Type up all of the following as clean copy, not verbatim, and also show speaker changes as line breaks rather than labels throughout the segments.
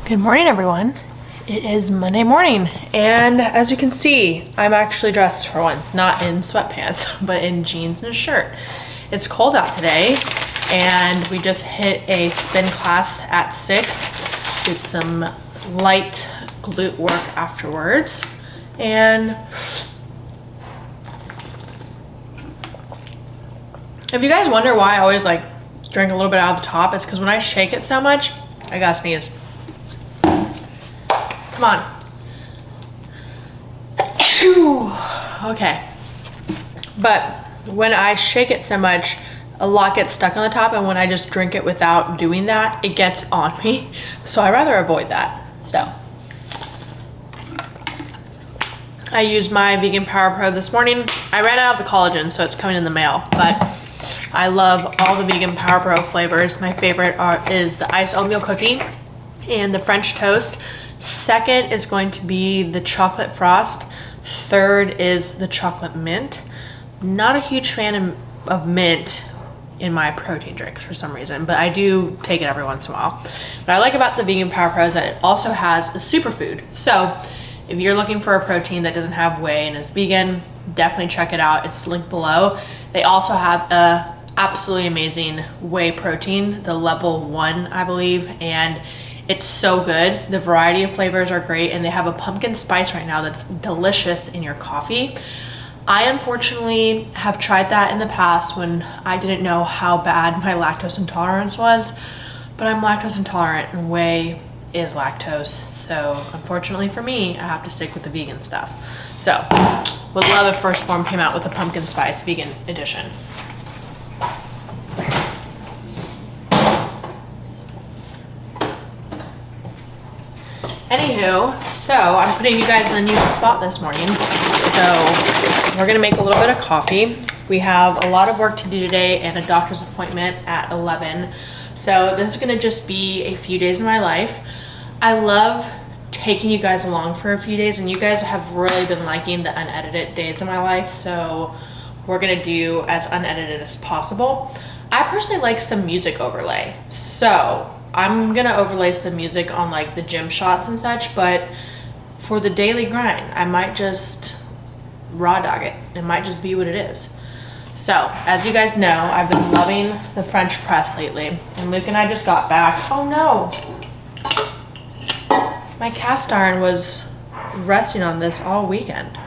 Good morning, everyone. It is Monday morning, and as you can see, I'm actually dressed for once, not in sweatpants, but in jeans and a shirt. It's cold out today, and we just hit a spin class at 6. Did some light glute work afterwards, and if you guys wonder why I always like drink a little bit out of the top, it's because when I shake it so much, I gotta sneeze. Come on. Okay. But when I shake it so much, a lot gets stuck on the top, and when I just drink it without doing that, it gets on me. So I rather avoid that. So I used my Vegan Power Pro this morning. I ran out of the collagen, so it's coming in the mail, but I love all the Vegan Power Pro flavors. My favorite is the iced oatmeal cookie and the French toast. Second is going to be the chocolate frost. Third is the chocolate mint. Not a huge fan of mint in my protein drinks for some reason, but I do take it every once in a while. What I like about the Vegan Power Pro is that it also has a superfood. So if you're looking for a protein that doesn't have whey and is vegan, definitely check it out. It's linked below. They also have a absolutely amazing whey protein, the level 1, I believe, and it's so good. The variety of flavors are great, and they have a pumpkin spice right now that's delicious in your coffee. I unfortunately have tried that in the past when I didn't know how bad my lactose intolerance was, but I'm lactose intolerant and whey is lactose. So unfortunately for me, I have to stick with the vegan stuff. So would love if First Phorm came out with a pumpkin spice vegan edition. Anywho, so I'm putting you guys in a new spot this morning. So we're gonna make a little bit of coffee. We have a lot of work to do today and a doctor's appointment at 11. So this is gonna just be a few days in my life. I love taking you guys along for a few days, and you guys have really been liking the unedited days of my life. So we're gonna do as unedited as possible. I personally like some music overlay. So I'm gonna overlay some music on like the gym shots and such, but for the daily grind, I might just raw dog it. It might just be what it is. So as you guys know, I've been loving the French press lately, and Luke and I just got back. Oh no, my cast iron was resting on this all weekend.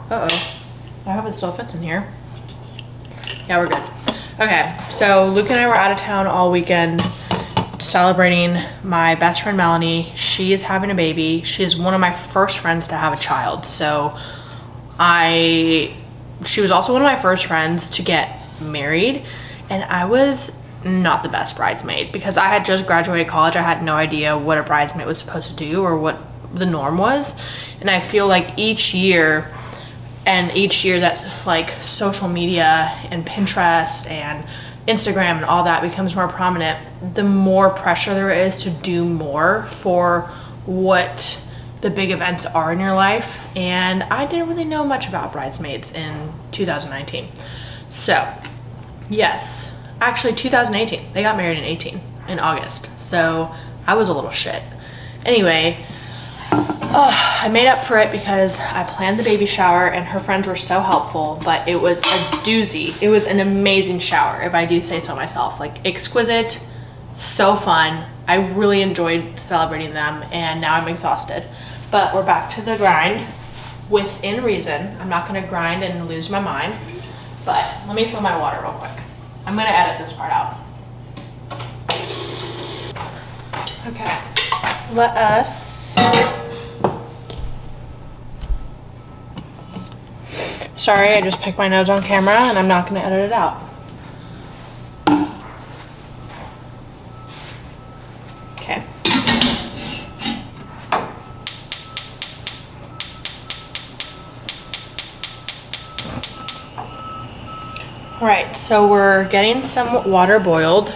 Uh-oh, I hope it still fits in here. Yeah, we're good. Okay, so Luke and I were out of town all weekend celebrating my best friend Melanie. She is having a baby. She's one of my first friends to have a child. So she was also one of my first friends to get married, and I was not the best bridesmaid because I had just graduated college. I had no idea what a bridesmaid was supposed to do or what the norm was. And I feel like each year that's like social media and Pinterest and Instagram and all that becomes more prominent, the more pressure there is to do more for what the big events are in your life. And I didn't really know much about bridesmaids in 2019. So yes, actually 2018, they got married in August. So I was a little shit. Anyway, I made up for it because I planned the baby shower and her friends were so helpful, but it was a doozy. It was an amazing shower, if I do say so myself. Like, exquisite, so fun. I really enjoyed celebrating them, and now I'm exhausted. But we're back to the grind within reason. I'm not gonna grind and lose my mind, but let me fill my water real quick. I'm gonna edit this part out. Okay, let us sorry, I just picked my nose on camera and I'm not gonna edit it out. Okay. All right, so we're getting some water boiled.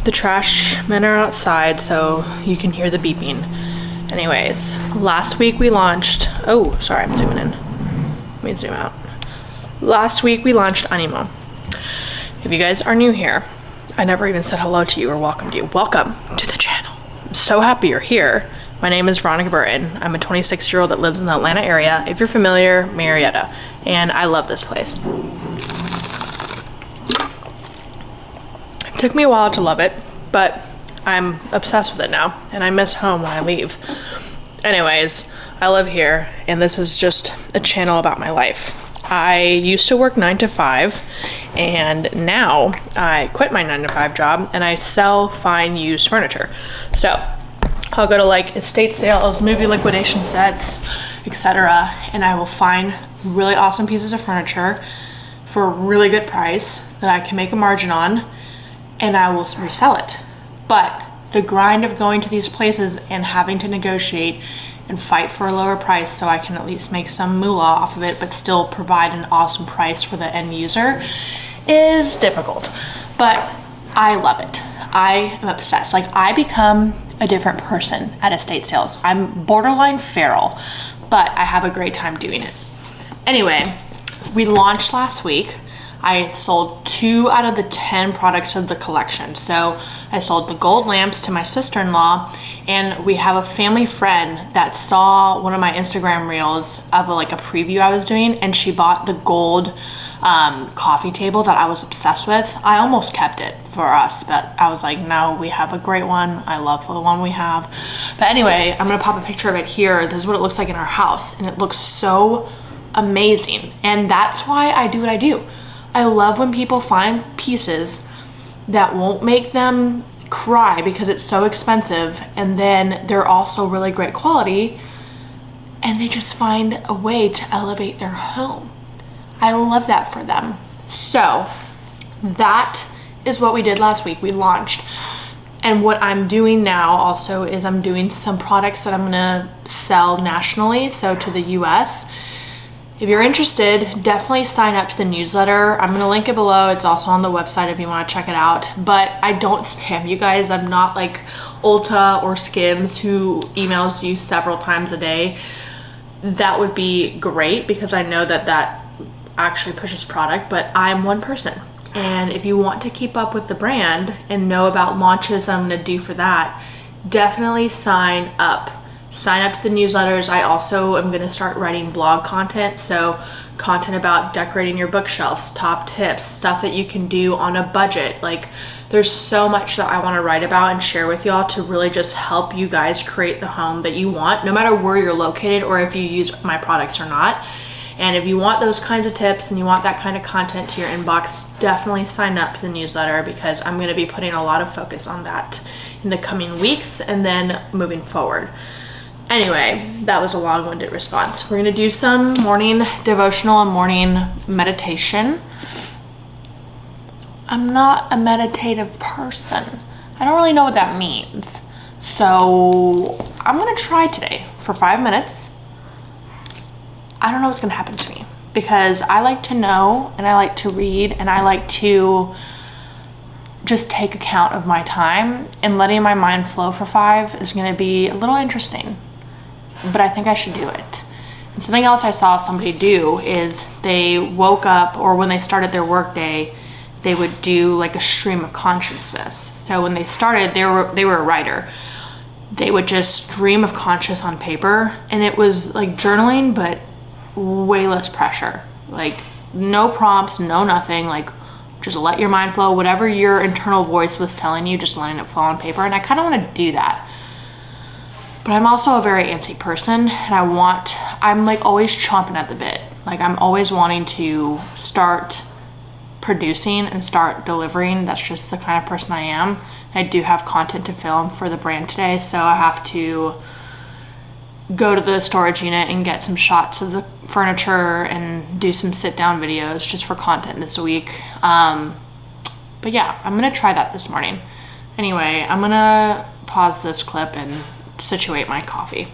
The trash men are outside, so you can hear the beeping. Anyways, last week we launched, oh, sorry, I'm zooming in. Let me zoom out. Last week we launched Animo. If you guys are new here, I never even said hello to you or welcomed you. Welcome to the channel. I'm so happy you're here. My name is Veronica Burton. I'm a 26-year-old that lives in the Atlanta area. If you're familiar, Marietta. And I love this place. It took me a while to love it, but I'm obsessed with it now, and I miss home when I leave. Anyways, I live here, and this is just a channel about my life. I used to work 9 to 5, and now I quit my 9 to 5 job, and I sell fine used furniture. So I'll go to like estate sales, movie liquidation sets, etc., and I will find really awesome pieces of furniture for a really good price that I can make a margin on, and I will resell it. But the grind of going to these places and having to negotiate and fight for a lower price so I can at least make some moolah off of it but still provide an awesome price for the end user is difficult. But I love it. I am obsessed. Like, I become a different person at estate sales. I'm borderline feral, but I have a great time doing it. Anyway, we launched last week. I sold 2 out of the 10 products of the collection. So I sold the gold lamps to my sister-in-law, and we have a family friend that saw one of my Instagram reels of a preview I was doing, and she bought the gold coffee table that I was obsessed with. I almost kept it for us, but I was like, no, we have a great one. I love the one we have. But anyway, I'm gonna pop a picture of it here. This is what it looks like in our house, and it looks so amazing. And that's why I do what I do. I love when people find pieces that won't make them cry because it's so expensive, and then they're also really great quality, and they just find a way to elevate their home. I love that for them. So that is what we did last week. We launched. And what I'm doing now also is I'm doing some products that I'm gonna sell nationally, so to the US. If you're interested, definitely sign up to the newsletter. I'm gonna link it below. It's also on the website if you wanna check it out. But I don't spam you guys. I'm not like Ulta or Skims who emails you several times a day. That would be great because I know that that actually pushes product, but I'm one person. And if you want to keep up with the brand and know about launches that I'm gonna do for that, definitely sign up. Sign up to the newsletters. I also am gonna start writing blog content, so content about decorating your bookshelves, top tips, stuff that you can do on a budget. Like, there's so much that I wanna write about and share with y'all to really just help you guys create the home that you want, no matter where you're located or if you use my products or not. And if you want those kinds of tips and you want that kind of content to your inbox, definitely sign up to the newsletter because I'm gonna be putting a lot of focus on that in the coming weeks and then moving forward. Anyway, that was a long-winded response. We're gonna do some morning devotional and morning meditation. I'm not a meditative person. I don't really know what that means. So I'm gonna try today for 5 minutes. I don't know what's gonna happen to me because I like to know and I like to read and I like to just take account of my time, and letting my mind flow for 5 is gonna be a little interesting, but I think I should do it. And something else I saw somebody do is they woke up, or when they started their work day, they would do like a stream of consciousness. So when they started, they were a writer. They would just stream of conscious on paper, and it was like journaling, but way less pressure. Like no prompts, no nothing, like just let your mind flow. Whatever your internal voice was telling you, just letting it flow on paper. And I kind of want to do that. But I'm also a very antsy person, and I'm like always chomping at the bit. Like I'm always wanting to start producing and start delivering. That's just the kind of person I am. I do have content to film for the brand today, so I have to go to the storage unit and get some shots of the furniture and do some sit down videos just for content this week. But yeah, I'm gonna try that this morning. Anyway, I'm gonna pause this clip and situate my coffee.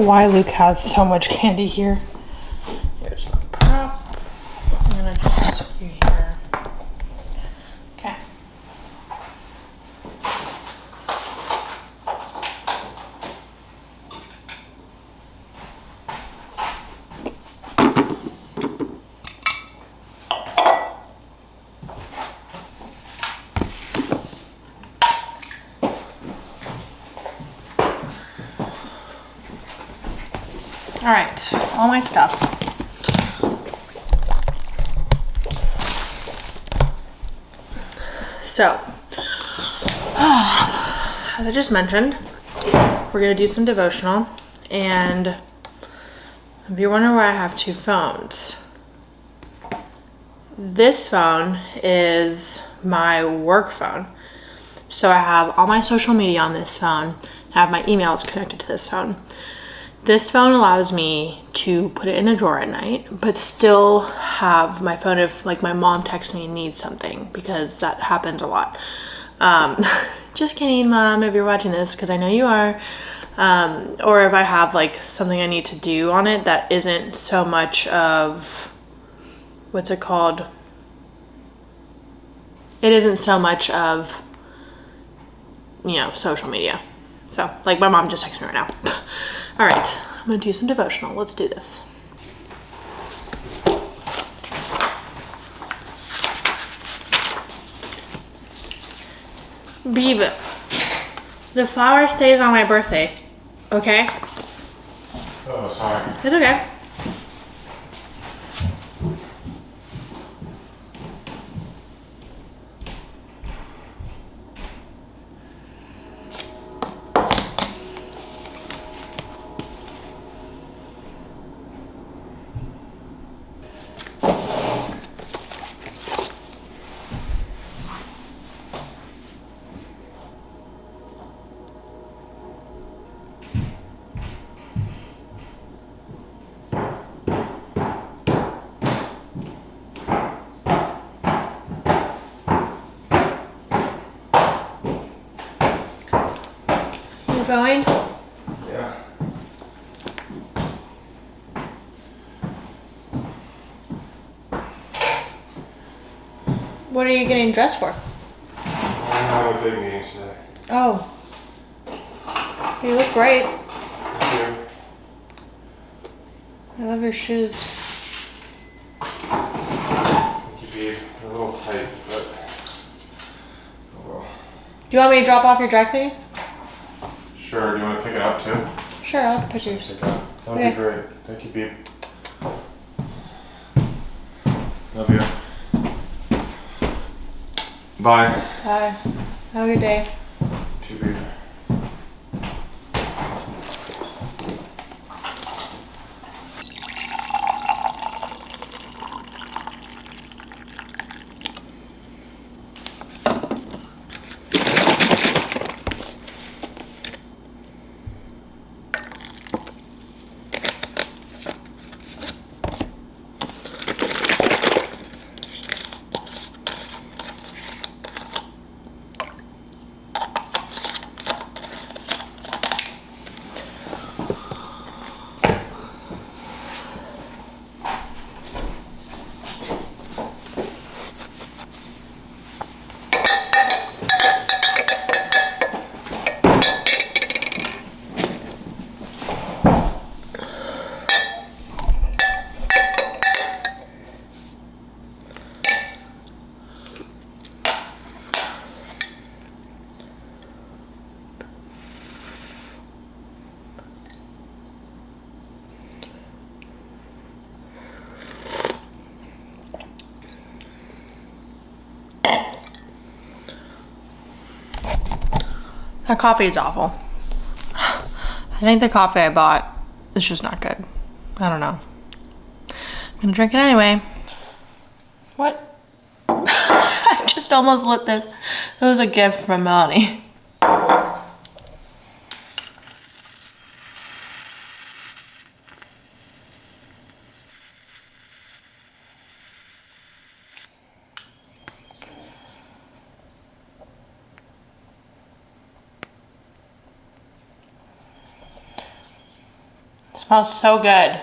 why Luke has so much candy here. Here's my prop. I'm gonna just skew here. Okay. All right, all my stuff. So, as I just mentioned, we're gonna do some devotional, and if you're wondering why I have two phones, this phone is my work phone. So I have all my social media on this phone. I have my emails connected to this phone. This phone allows me to put it in a drawer at night, but still have my phone if like my mom texts me and needs something, because that happens a lot. Just kidding, Mom, if you're watching this, because I know you are. Or if I have like something I need to do on it that isn't so much of, what's it called? It isn't so much of, you know, social media. So like my mom just texted me right now. All right, I'm gonna do some devotional. Let's do this. Babe, the flower stays on my birthday, okay?
Oh, sorry.
It's okay. Going?
Yeah.
What are you getting dressed for?
I have a big meeting today.
Oh. You look great.
Thank you.
I love your shoes.
Thank you, babe. They're a little tight, but oh well.
Do you want me to drop off your dry cleaning?
Sure. Do you want to pick it up too?
Sure, I'll have pictures.
Pick it up. That'll
Okay.
be great. Thank you, babe. Love you. Bye.
Bye. Have a good day.
You too, babe.
That coffee is awful. I think the coffee I bought is just not good. I don't know. I'm gonna drink it anyway. What? I just almost lit this. It was a gift from Melanie. Smells so good.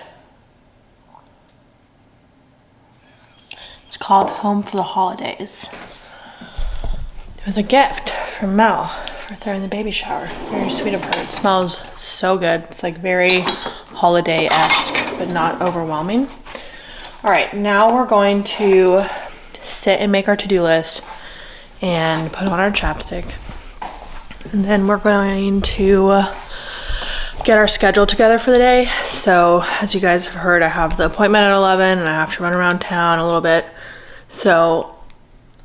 It's called Home for the Holidays. It was a gift from Mel for throwing the baby shower. Very sweet of her. It smells so good. It's like very holiday-esque, but not overwhelming. All right, now we're going to sit and make our to-do list and put on our chapstick. And then we're going to get our schedule together for the day. So as you guys have heard, I have the appointment at 11 and I have to run around town a little bit. So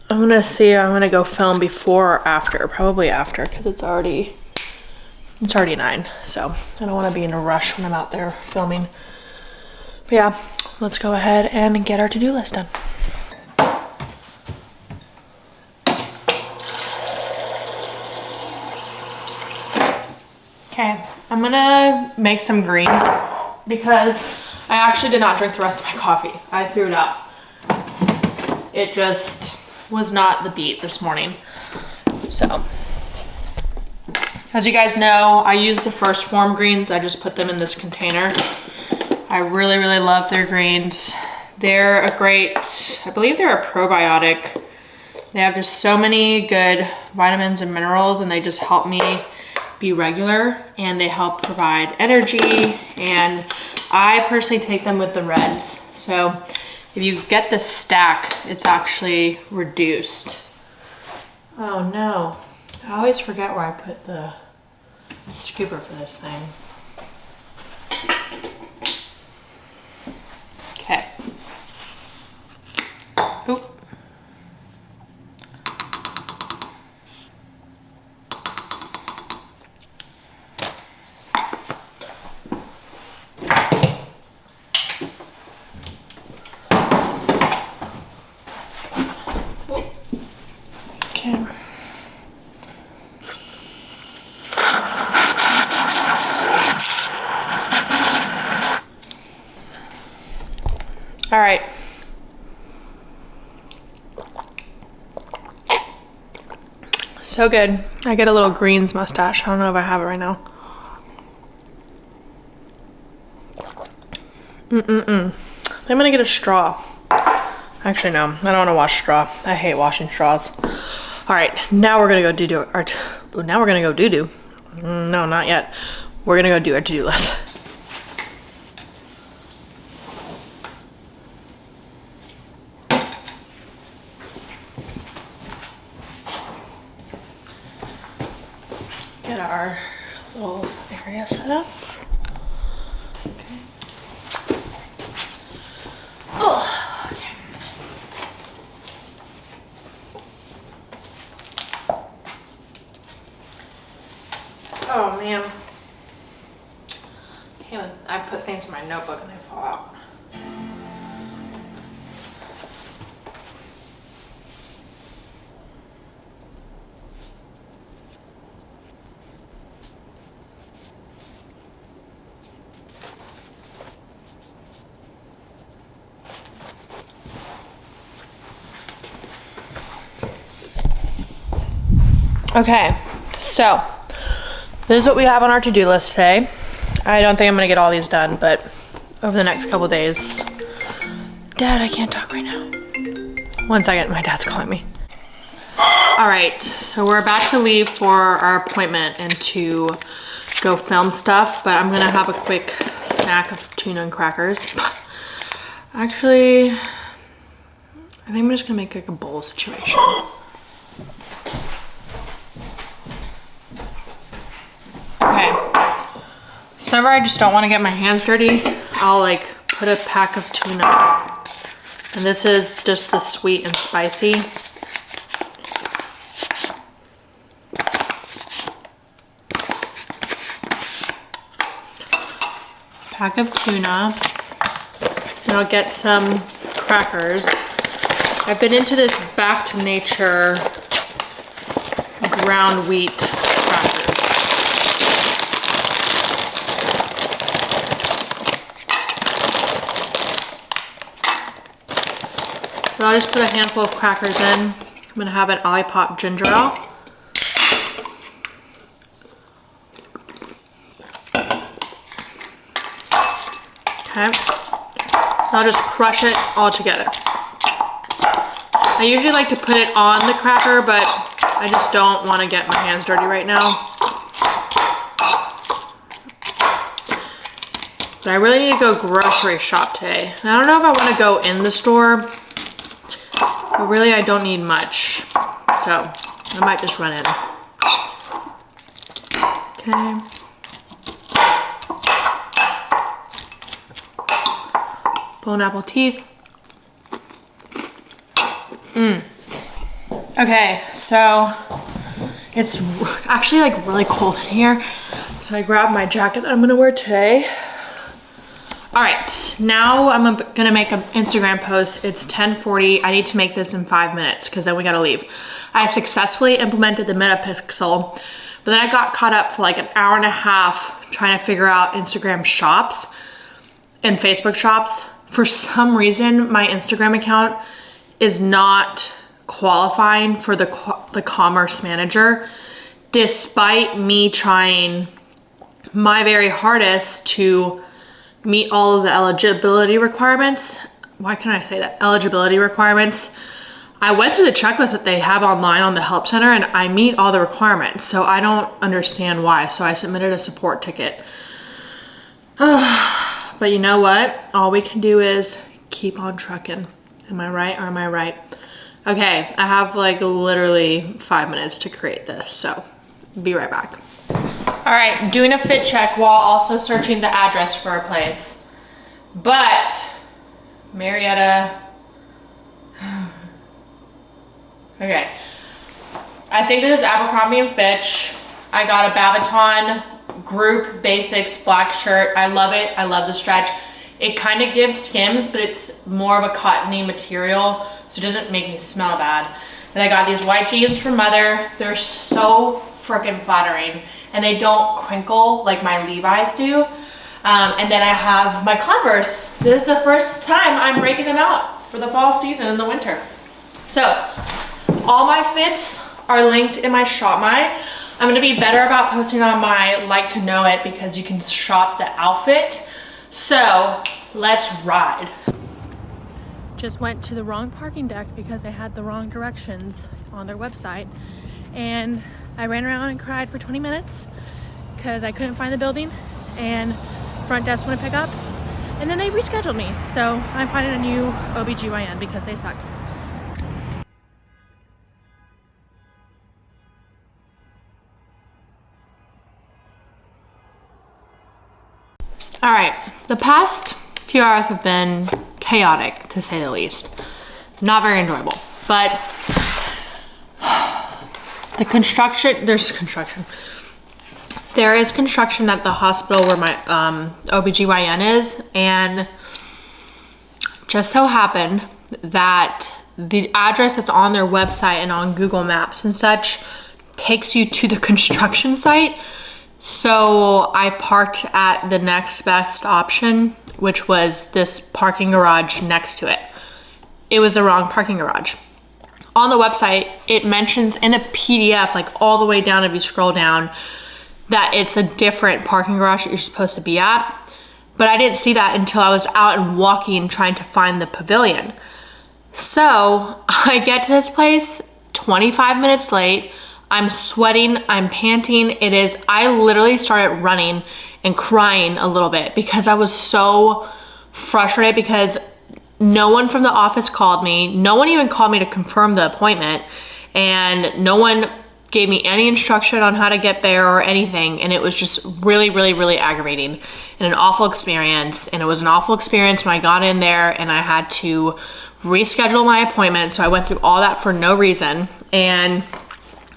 I'm gonna see, I'm gonna go film before or after, probably after, because it's already 9. So I don't wanna be in a rush when I'm out there filming. But yeah, let's go ahead and get our to-do list done. Okay, I'm gonna make some greens because I actually did not drink the rest of my coffee. I threw it out. It just was not the beat this morning. So, as you guys know, I use the first Phorm greens. I just put them in this container. I really, really love their greens. They're a great, I believe they're a probiotic. They have just so many good vitamins and minerals, and they just help me be regular, and they help provide energy. And I personally take them with the reds. So if you get this stack, it's actually reduced. Oh no, I always forget where I put the scooper for this thing. Okay. Oop. Okay. All right. So good. I get a little greens mustache. I don't know if I have it right now. I'm gonna get a straw. Actually, no, I don't want to wash straw. I hate washing straws. All right, now we're gonna go now we're gonna go do-do. No, not yet. We're gonna go do our to-do list. Get our little area set up. Okay. Oh, okay. Oh man. I put things in my notebook and they fall out. Okay, so this is what we have on our to-do list today. I don't think I'm gonna get all these done, but over the next couple days. Dad, I can't talk right now. 1 second, my dad's calling me. All right, so we're about to leave for our appointment and to go film stuff, but I'm gonna have a quick snack of tuna and crackers. Actually, I think I'm just gonna make like a bowl situation. Okay, so whenever I just don't want to get my hands dirty, I'll like put a pack of tuna. And this is just the sweet and spicy. Pack of tuna. And I'll get some crackers. I've been into this Back to Nature ground wheat crackers. So I'll just put a handful of crackers in. I'm gonna have an Olipop ginger ale. Okay. I'll just crush it all together. I usually like to put it on the cracker, but I just don't want to get my hands dirty right now. But I really need to go grocery shop today. I don't know if I want to go in the store, but really I don't need much. So I might just run in. Okay. Bone apple teeth. Okay, so it's actually like really cold in here. So I grabbed my jacket that I'm gonna wear today. All right, now I'm gonna make an Instagram post. It's 10:40. I need to make this in 5 minutes because then we gotta leave. I have successfully implemented the Metapixel, but then I got caught up for like an hour and a half trying to figure out Instagram shops and Facebook shops. For some reason, my Instagram account is not qualifying for the commerce manager, despite me trying my very hardest to meet all of the eligibility requirements. Why can't I say that? Eligibility requirements. I went through the checklist that they have online on the help center and I meet all the requirements. So I don't understand why. So I submitted a support ticket. But you know what? All we can do is keep on trucking. Am I right or am I right? Okay, I have like literally 5 minutes to create this. So be right back. All right, doing a fit check while also searching the address for a place. But Marietta. Okay. I think this is Abercrombie and Fitch. I got a Babaton Group Basics black shirt. I love it. I love the stretch. It kind of gives Skims, but it's more of a cottony material, so it doesn't make me smell bad. Then I got these white jeans from Mother. They're so freaking flattering, and they don't crinkle like my Levi's do. And then I have my Converse. This is the first time I'm breaking them out for the fall season and the winter. So all my fits are linked in my Shop My. I'm gonna be better about posting on my Like to Know It because you can shop the outfit. So let's ride. Just went to the wrong parking deck because they had the wrong directions on their website. And I ran around and cried for 20 minutes because I couldn't find the building and front desk wouldn't pick up. And then they rescheduled me. So I'm finding a new OBGYN because they suck. All right, the past few hours have been chaotic to say the least. Not very enjoyable, but the construction, there is construction at the hospital where my OBGYN is, and just so happened that the address that's on their website and on Google Maps and such takes you to the construction site. So I parked at the next best option, which was this parking garage next to it. It was the wrong parking garage. On the website, it mentions in a PDF, like all the way down if you scroll down, that it's a different parking garage that you're supposed to be at. But I didn't see that until I was out and walking trying to find the pavilion. So I get to this place 25 minutes late. I'm sweating, I'm panting. I literally started running and crying a little bit because I was so frustrated because no one from the office called me. No one even called me to confirm the appointment, and no one gave me any instruction on how to get there or anything. And it was just really, really, really aggravating and an awful experience. And it was an awful experience when I got in there and I had to reschedule my appointment. So I went through all that for no reason. And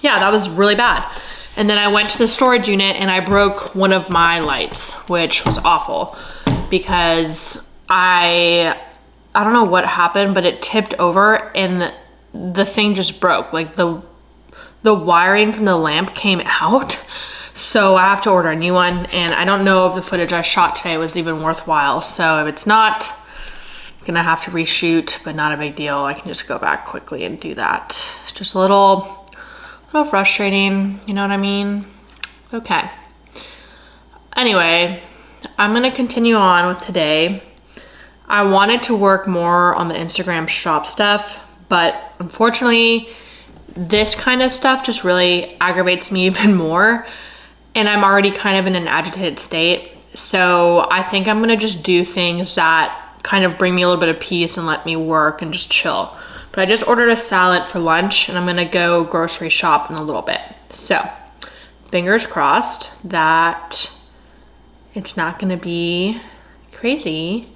yeah, that was really bad. And then I went to the storage unit and I broke one of my lights, which was awful because I don't know what happened, but it tipped over and the thing just broke. Like the wiring from the lamp came out. So I have to order a new one, and I don't know if the footage I shot today was even worthwhile. So if it's not, I'm gonna have to reshoot, but not a big deal. I can just go back quickly and do that. It's just a little frustrating, you know what I mean? Okay. Anyway, I'm gonna continue on with today. I wanted to work more on the Instagram shop stuff, but unfortunately, this kind of stuff just really aggravates me even more. And I'm already kind of in an agitated state. So I think I'm gonna just do things that kind of bring me a little bit of peace and let me work and just chill. But I just ordered a salad for lunch and I'm gonna go grocery shop in a little bit. So fingers crossed that it's not gonna be crazy,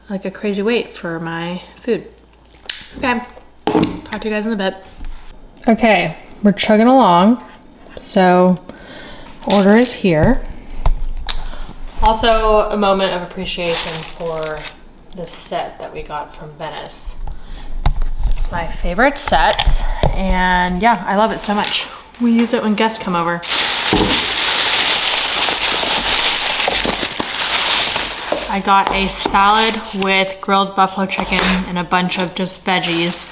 like a crazy wait for my food. Okay, talk to you guys in a bit. Okay, we're chugging along. So order is here. Also a moment of appreciation for the set that we got from Venice. It's my favorite set and yeah, I love it so much. We use it when guests come over. I got a salad with grilled buffalo chicken and a bunch of just veggies.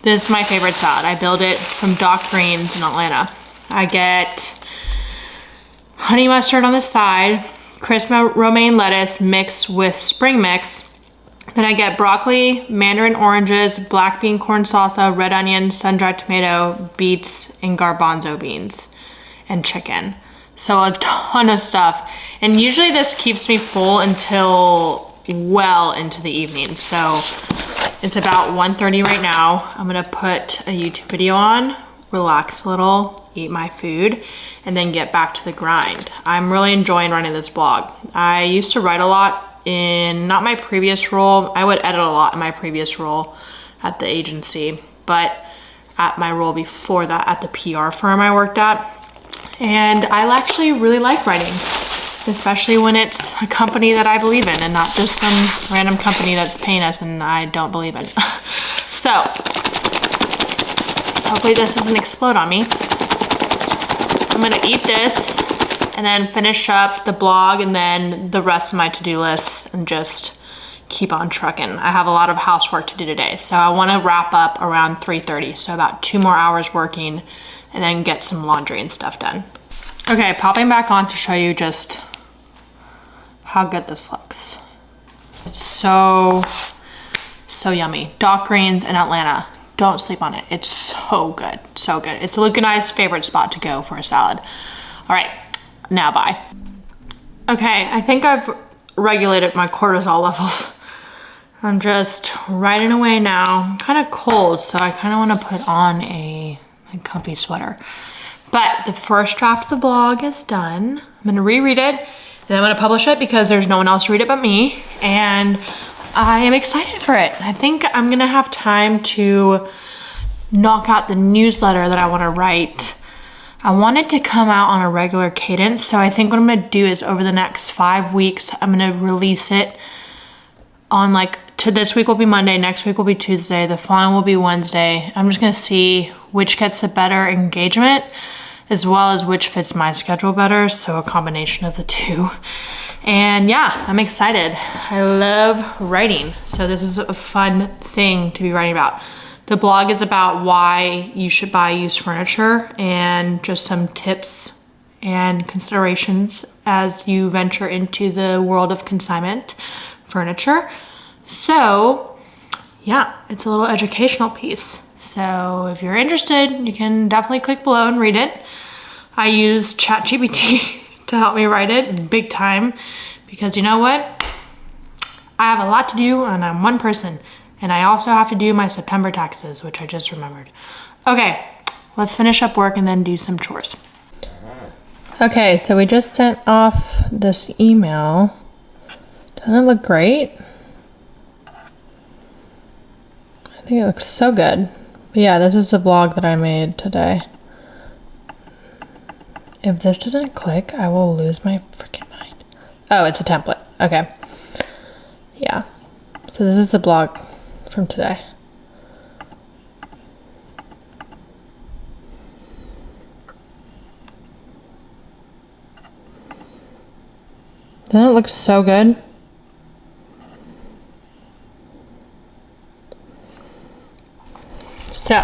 This is my favorite salad. I build it from Doc Greens in Atlanta. I get honey mustard on the side, crisp romaine lettuce mixed with spring mix. Then I get broccoli, mandarin oranges, black bean corn salsa, red onion, sun-dried tomato, beets, and garbanzo beans, and chicken. So a ton of stuff. And usually this keeps me full until well into the evening. So it's about 1:30 right now. I'm gonna put a YouTube video on, relax a little, eat my food, and then get back to the grind. I'm really enjoying running this blog. I used to write a lot in not my previous role. I would edit a lot in my previous role at the agency, but at my role before that at the PR firm I worked at. And I actually really like writing, especially when it's a company that I believe in and not just some random company that's paying us and I don't believe in. So hopefully this doesn't explode on me. I'm gonna eat this and then finish up the blog and then the rest of my to-do lists and just keep on trucking. I have a lot of housework to do today, so I wanna wrap up around 3:30, so about 2 more hours working and then get some laundry and stuff done. Okay, popping back on to show you just how good this looks. It's so yummy. Doc Greens in Atlanta. Don't sleep on it. It's so good, so good. It's Luke and I's favorite spot to go for a salad. All right, now bye. Okay, I think I've regulated my cortisol levels. I'm just riding away now. I'm kind of cold, so I kind of want to put on a comfy sweater. But the first draft of the blog is done. I'm gonna reread it, and then I'm gonna publish it because there's no one else to read it but me, and I am excited for it. I think I'm gonna have time to knock out the newsletter that I wanna write. I want it to come out on a regular cadence, so I think what I'm gonna do is over the next 5 weeks, I'm gonna release it on this week will be Monday, next week will be Tuesday, the following will be Wednesday. I'm just gonna see which gets the better engagement as well as which fits my schedule better, so a combination of the two. And yeah, I'm excited. I love writing, so this is a fun thing to be writing about. The blog is about why you should buy used furniture and just some tips and considerations as you venture into the world of consignment furniture. So yeah, it's a little educational piece. So if you're interested, you can definitely click below and read it. I use ChatGPT to help me write it big time because you know what? I have a lot to do and I'm one person, and I also have to do my September taxes, which I just remembered. Okay, let's finish up work and then do some chores. Okay, so we just sent off this email. Doesn't it look great? I think it looks so good. But yeah, this is the vlog that I made today. If this doesn't click, I will lose my freaking mind. Oh, it's a template. Okay. Yeah. So this is the blog from today. Doesn't it look so good? So,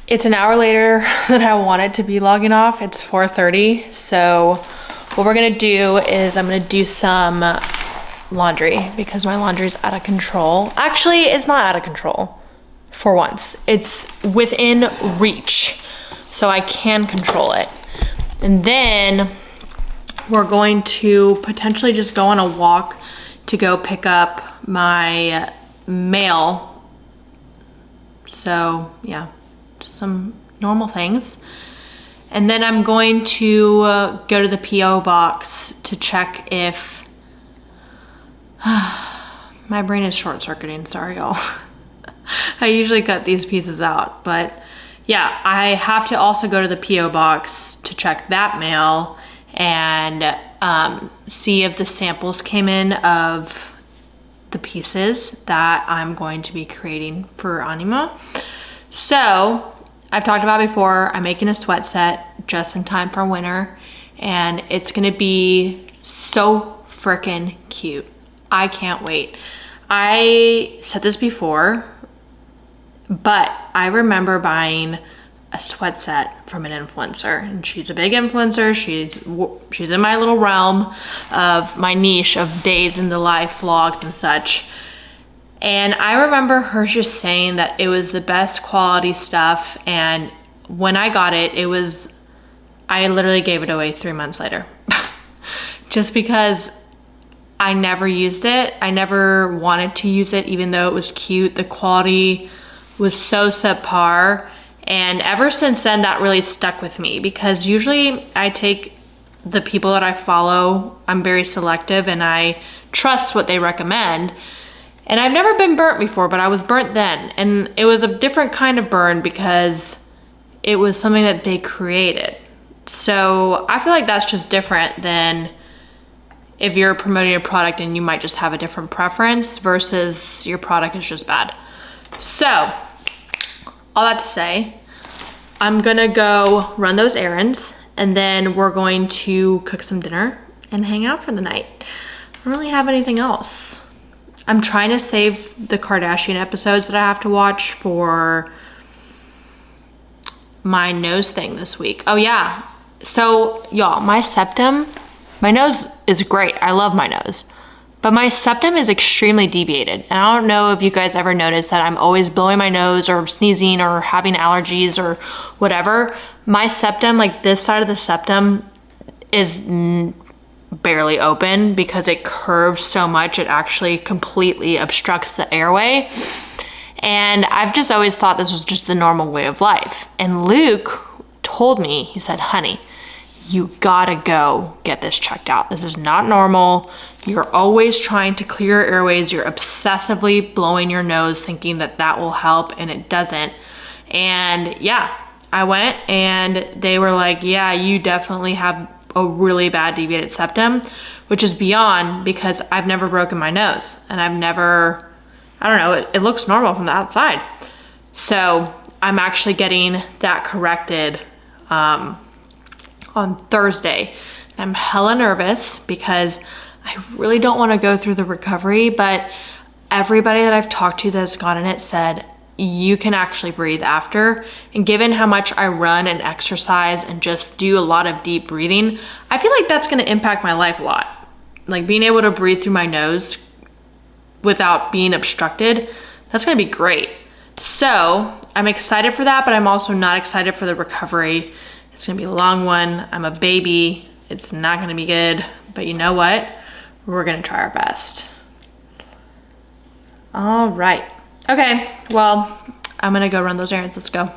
it's an hour later than I wanted to be logging off. It's 4:30. So what we're gonna do is I'm gonna do some laundry because my laundry is out of control. Actually, it's not out of control for once. It's within reach, so I can control it. And then we're going to potentially just go on a walk to go pick up my mail. So yeah, just some normal things. And then I'm going to go to the P.O. box to check if, my brain is short-circuiting, sorry y'all. I usually cut these pieces out, but yeah, I have to also go to the P.O. box to check that mail and see if the samples came in of the pieces that I'm going to be creating for Anima. So I've talked about before, I'm making a sweat set just in time for winter, and it's gonna be so freaking cute. I can't wait. I said this before, but I remember buying a sweat set from an influencer, and she's a big influencer. She's in my little realm of my niche of days in the life vlogs and such. And I remember her just saying that it was the best quality stuff, and when I got it, I literally gave it away 3 months later. Just because I never used it. I never wanted to use it even though it was cute. The quality was so subpar. And ever since then, that really stuck with me because usually I take the people that I follow, I'm very selective and I trust what they recommend. And I've never been burnt before, but I was burnt then. And it was a different kind of burn because it was something that they created. So I feel like that's just different than if you're promoting a product and you might just have a different preference versus your product is just bad. So all that to say, I'm gonna go run those errands and then we're going to cook some dinner and hang out for the night. I don't really have anything else. I'm trying to save the Kardashian episodes that I have to watch for my nose thing this week. Oh yeah, so y'all, my septum, my nose is great. I love my nose. But my septum is extremely deviated. And I don't know if you guys ever noticed that I'm always blowing my nose or sneezing or having allergies or whatever. My septum, like this side of the septum is barely open because it curves so much. It actually completely obstructs the airway. And I've just always thought this was just the normal way of life. And Luke told me, he said, honey, you gotta go get this checked out. This is not normal. You're always trying to clear your airways. You're obsessively blowing your nose thinking that that will help, and it doesn't. And yeah, I went and they were like, yeah, you definitely have a really bad deviated septum, which is beyond because I've never broken my nose and I've never, I don't know, it looks normal from the outside. So I'm actually getting that corrected on Thursday. I'm hella nervous because I really don't want to go through the recovery, but everybody that I've talked to that's gotten it said you can actually breathe after. And given how much I run and exercise and just do a lot of deep breathing, I feel like that's going to impact my life a lot. Like being able to breathe through my nose without being obstructed, that's going to be great. So I'm excited for that, but I'm also not excited for the recovery. It's gonna be a long one. I'm a baby. It's not gonna be good, but you know what? We're gonna try our best. All right. Okay, well, I'm gonna go run those errands. Let's go.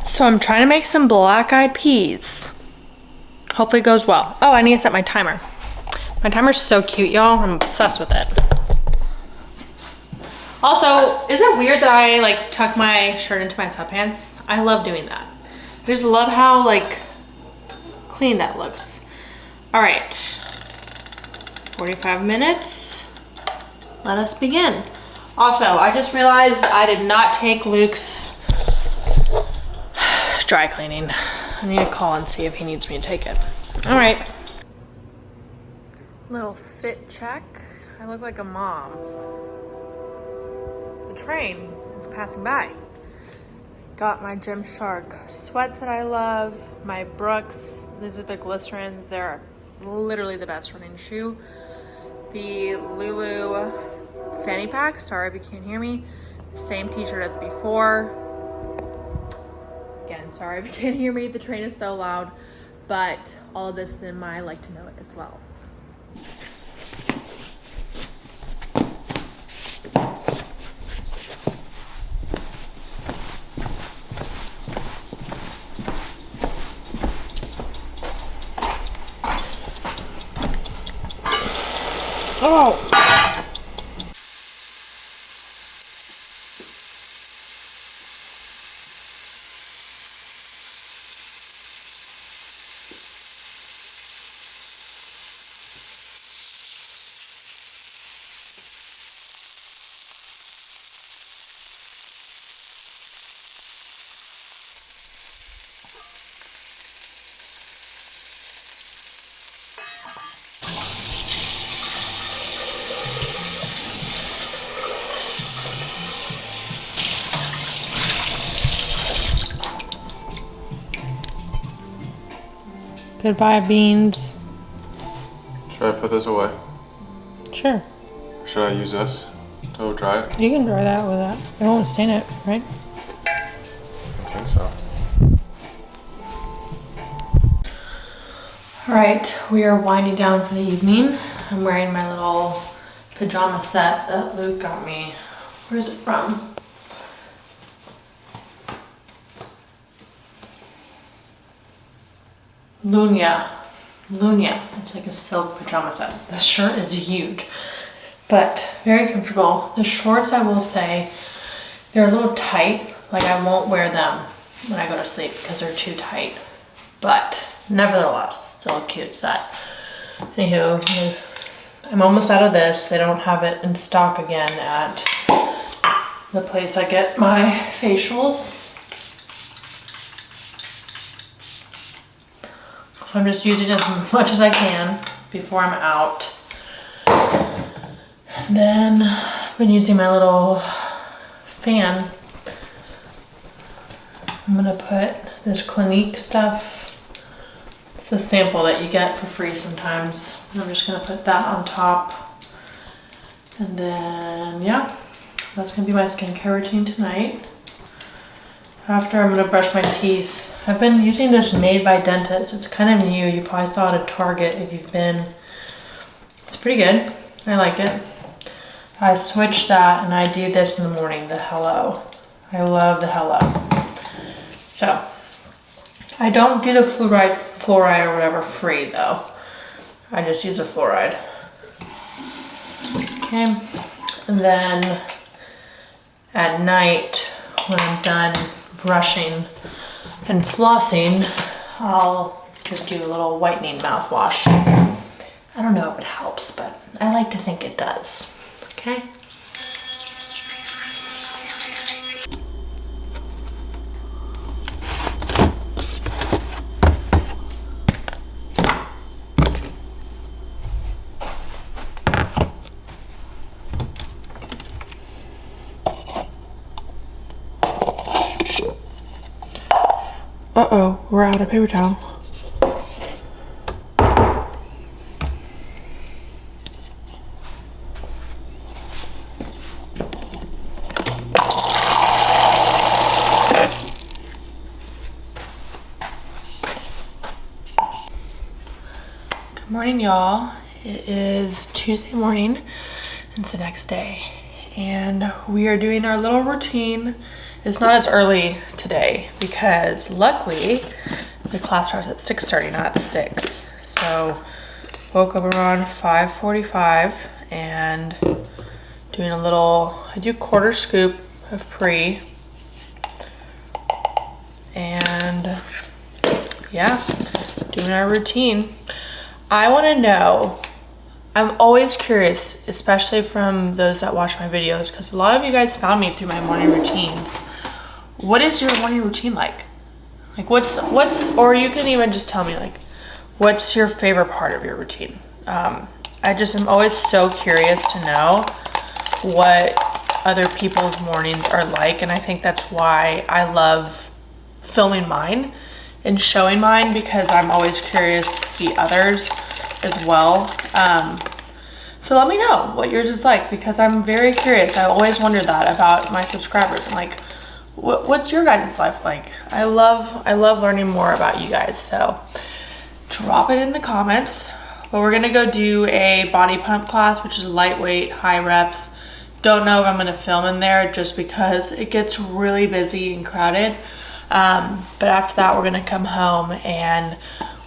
So I'm trying to make some black-eyed peas. Hopefully it goes well. Oh, I need to set my timer. My timer's so cute, y'all. I'm obsessed with it. Also, is it weird that I like tuck my shirt into my sweatpants? I love doing that. I just love how like clean that looks. All right, 45 minutes. Let us begin. Also, I just realized I did not take Luke's dry cleaning. I need to call and see if he needs me to take it. All right. Little fit check. I look like a mom. The train is passing by. Got my Gymshark sweats that I love, my Brooks, these are the glycerins, they're literally the best running shoe. The Lulu fanny pack, sorry if you can't hear me, same t-shirt as before. Again, sorry if you can't hear me, the train is so loud, but all of this is in my like to know it as well. Oh! Goodbye, beans.
Should I put this away?
Sure.
Should I use this to dry it?
You can dry that with that. I won't stain it, right?
I think so.
All right, we are winding down for the evening. I'm wearing my little pajama set that Luke got me. Where is it from? Lunia. It's like a silk pajama set. The shirt is huge, but very comfortable. The shorts, I will say, they're a little tight. Like I won't wear them when I go to sleep because they're too tight. But nevertheless, still a cute set. Anywho, I'm almost out of this. They don't have it in stock again at the place I get my facials. So I'm just using as much as I can before I'm out. Then I've been using my little fan. I'm gonna put this Clinique stuff. It's the sample that you get for free sometimes. I'm just gonna put that on top. And then, yeah, that's gonna be my skincare routine tonight. After, I'm gonna brush my teeth. I've been using this Made by Dentist. It's kind of new. You probably saw it at Target if you've been. It's pretty good. I like it. I switched that and I do this in the morning, the Hello. I love the Hello. So, I don't do the fluoride or whatever free though. I just use the fluoride. Okay, and then at night when I'm done brushing and flossing, I'll just do a little whitening mouthwash. I don't know if it helps, but I like to think it does. Okay? Uh-oh, we're out of paper towel. Good morning, y'all. It is Tuesday morning. It's the next day. And we are doing our little routine. It's not as early today because luckily the class starts at 6:30, not 6. So woke up around 5:45 and doing a little, I do quarter scoop of Pre. And yeah, doing our routine. I want to know, I'm always curious, especially from those that watch my videos, because a lot of you guys found me through my morning routines. What is your morning routine like? Like what's, or you can even just tell me like, what's your favorite part of your routine? I just am always so curious to know what other people's mornings are like, and I think that's why I love filming mine and showing mine, because I'm always curious to see others as well. So let me know what yours is like, because I'm very curious. I always wonder that about my subscribers. I'm like, what's your guys' life like? I love learning more about you guys. So drop it in the comments. But we're gonna go do a body pump class, which is lightweight, high reps. Don't know if I'm gonna film in there just because it gets really busy and crowded. But after that, we're gonna come home and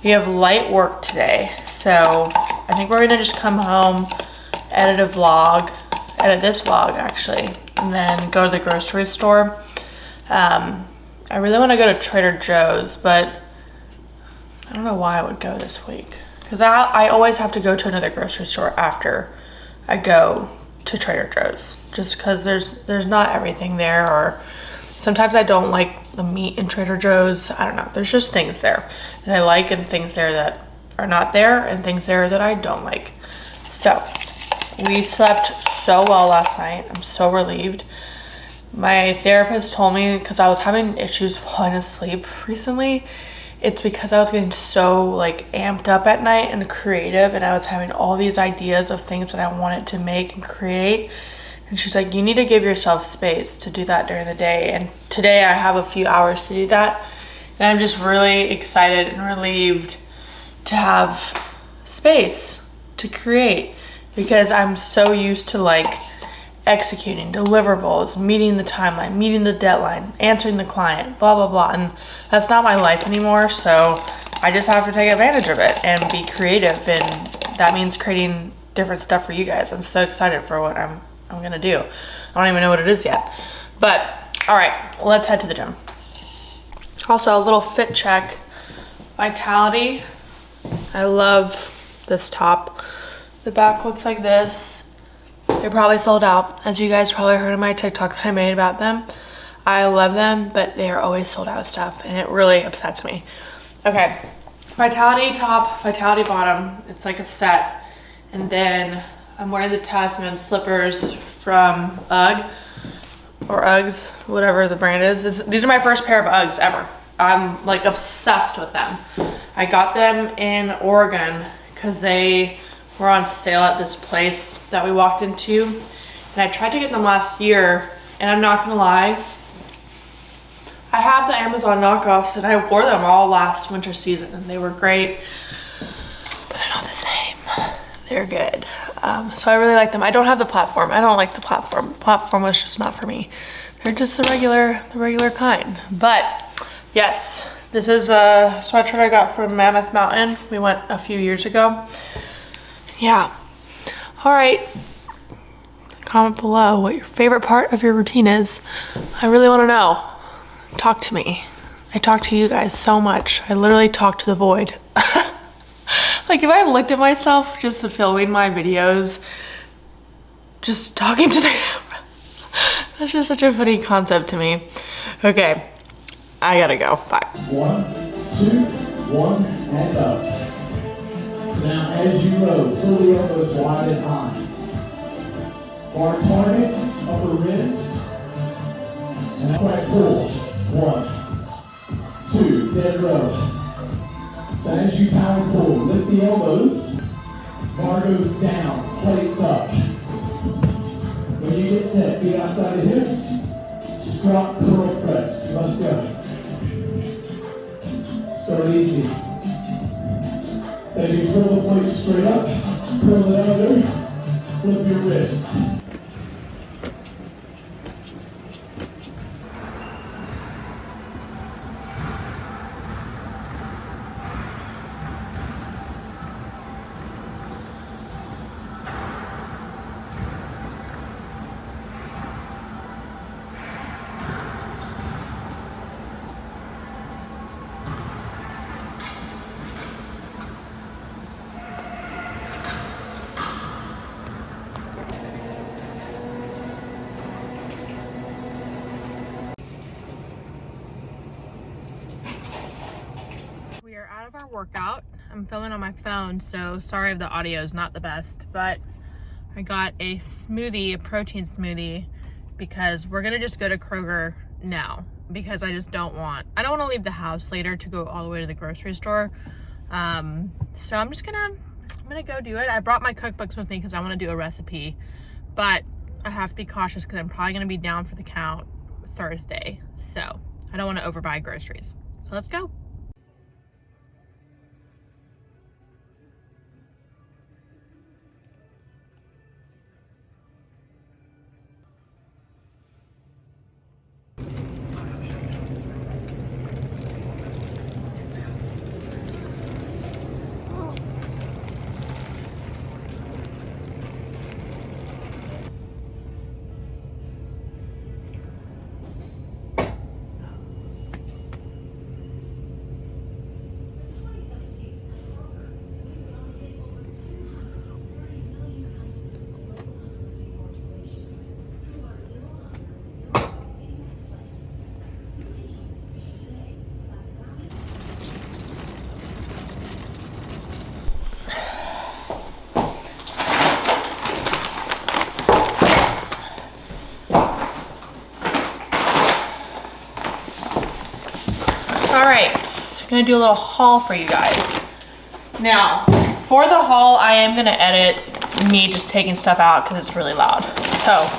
we have light work today. So I think we're gonna just come home, edit this vlog actually, and then go to the grocery store. I really wanna go to Trader Joe's, but I don't know why I would go this week. Because I always have to go to another grocery store after I go to Trader Joe's, just because there's not everything there, or sometimes I don't like the meat in Trader Joe's. I don't know. There's just things there that I like and things there that are not there and things there that I don't like. So we slept so well last night. I'm so relieved. My therapist told me, because I was having issues falling asleep recently, it's because I was getting so like amped up at night and creative, and I was having all these ideas of things that I wanted to make and create. And she's like, you need to give yourself space to do that during the day. And today I have a few hours to do that. And I'm just really excited and relieved to have space to create, because I'm so used to like executing deliverables, meeting the timeline, meeting the deadline, answering the client, blah, blah, blah. And that's not my life anymore. So I just have to take advantage of it and be creative. And that means creating different stuff for you guys. I'm so excited for what I'm gonna do. I don't even know what it is yet. But all right, let's head to the gym. Also, a little fit check. Vitality. I love this top. The back looks like this. They're probably sold out, as you guys probably heard in my TikTok that I made about them. I love them, but they are always sold out of stuff, and it really upsets me. Okay, Vitality top, Vitality bottom. It's like a set. And then I'm wearing the Tasman slippers from UGG, or Uggs, whatever the brand is. These are my first pair of Uggs ever. I'm like obsessed with them. I got them in Oregon because they were on sale at this place that we walked into. And I tried to get them last year, and I'm not gonna lie, I have the Amazon knockoffs and I wore them all last winter season and they were great, but they're not the same. They're good. So I really like them. I don't have the platform. I don't like the platform. The platform was just not for me. They're just the regular kind. But yes, this is a sweatshirt I got from Mammoth Mountain. We went a few years ago. Yeah. All right. Comment below what your favorite part of your routine is. I really want to know. Talk to me. I talk to you guys so much. I literally talk to the void. Like if I looked at myself just filming my videos, just talking to the camera, that's just such a funny concept to me. Okay, I gotta go. Bye. 1, 2, 1, and up. So now as you row, pull the elbows wide and high. Bar targets, upper ribs, and upright pull. 1, 2, dead row. So as you power pull, lift the elbows, bar goes down, plates up. When you get set, feet outside the hips, squat, curl, press. Let's go. Start easy. As you pull the plate straight up, curl it under, flip your wrist. We are out of our workout. I'm filming on my phone, so sorry if the audio is not the best, but I got a smoothie, a protein smoothie, because we're gonna just go to Kroger now because I don't want to leave the house later to go all the way to the grocery store. So I'm gonna go do it. I brought my cookbooks with me because I want to do a recipe, but I have to be cautious because I'm probably gonna be down for the count Thursday, so I don't want to overbuy groceries. So let's go. All right, I'm gonna do a little haul for you guys. Now, for the haul, I am gonna edit me just taking stuff out because it's really loud. So